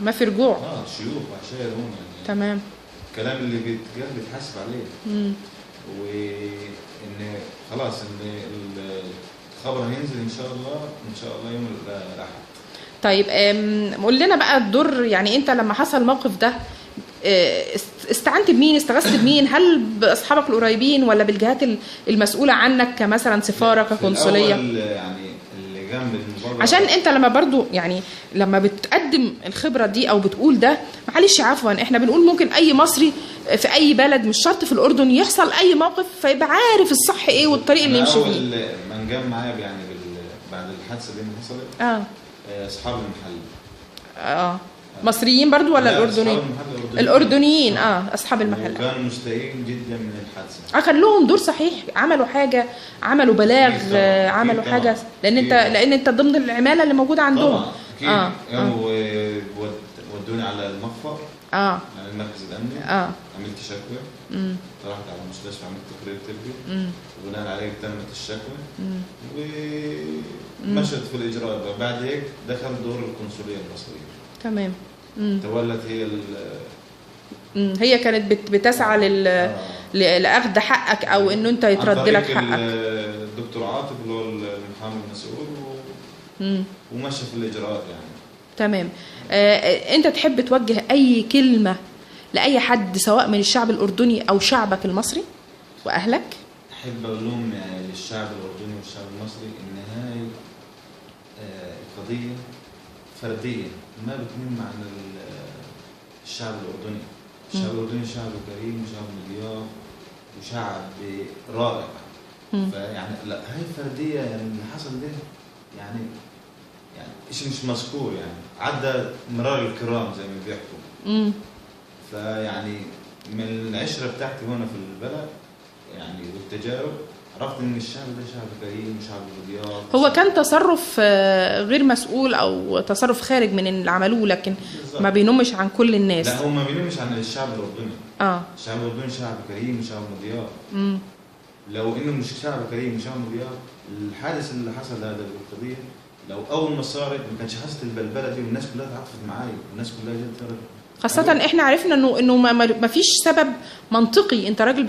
ما في رجوع. شيوخ وحشايه هون يعني. تمام. الكلام اللي بيتقال بيتحاسب عليه. وان خلاص ان الخبر هينزل ان شاء الله يوم الاحد. طيب قول لنا بقى الدور، يعني انت لما حصل الموقف ده استعنت بمين؟ استغثت بمين؟ هل باصحابك القريبين ولا بالجهات المسؤوله عنك كمثلا سفاره كقنصليه؟ يعني اللي جنب المبادره، عشان انت لما برضو يعني لما بتقدم الخبره دي او بتقول ده، معلش عفوا احنا بنقول ممكن اي مصري في اي بلد مش شرط في الاردن يحصل اي موقف فيبقى عارف الصح ايه والطريق اللي يمشي فيه. من جاب معايا يعني بعد الحادثه دي اللي حصلت اصحاب المحل. مصريين برضو ولا الاردنيين؟ الاردنيين اصحاب المحل كانوا مستائين جدا من الحادثه. كان لهم دور صحيح، عملوا حاجه، عملوا بلاغ، عملوا حاجه، لان انت ضمن العماله اللي موجوده عندهم. طبعا كانوا ودوني على المخفر، على المركز الامني. عملت شكوى، طلعت على المستشفى، عملت تقرير طبي، وبناء عليه تمت الشكوى ومشت في الاجراء. بعد هيك دخل دور القنصليه المصريه. تمام. تولت هي كانت بتسعى لاخذ حقك او انه انت يترد لك حقك. الدكتور عاطف اللي هو المحامي المسؤول ومشى في الاجراءات يعني. تمام. انت تحب توجه اي كلمه لاي حد سواء من الشعب الاردني او شعبك المصري واهلك؟ احب اقول لهم للشعب الاردني والشعب المصري ان هاي قضيه فرديه ما بتنم عن الشعب الاردني. الشعب الاردني شعب كريم، شعب مضياف، وشعب رائع. فيعني لا، هاي فرديه يعني اللي حصل ده يعني شيء مش مذكور، يعني عدى مرار الكرام زي ما بيحكوا. فيعني من العشره بتاعتي هنا في البلد يعني والتجارب عرفت ان الشعب ده شعب كريم وشعب مضياف. هو كان تصرف غير مسؤول او تصرف خارج من اللي عملوه، لكن بالزبط. ما بينمش عن كل الناس. لا، هو ما بينمش عن الشعب الاردني. الشعب الاردني شعب كريم وشعب مضياف. لو انه مش شعب كريم وشعب مضياف، الحادث اللي حصل هذا القضيه لو اول ما صارت ما كانش حصلت البلبله دي والناس كلها تعاطفت معايا والناس كلها جت. خاصه احنا عرفنا انه ما فيش سبب منطقي. انت راجل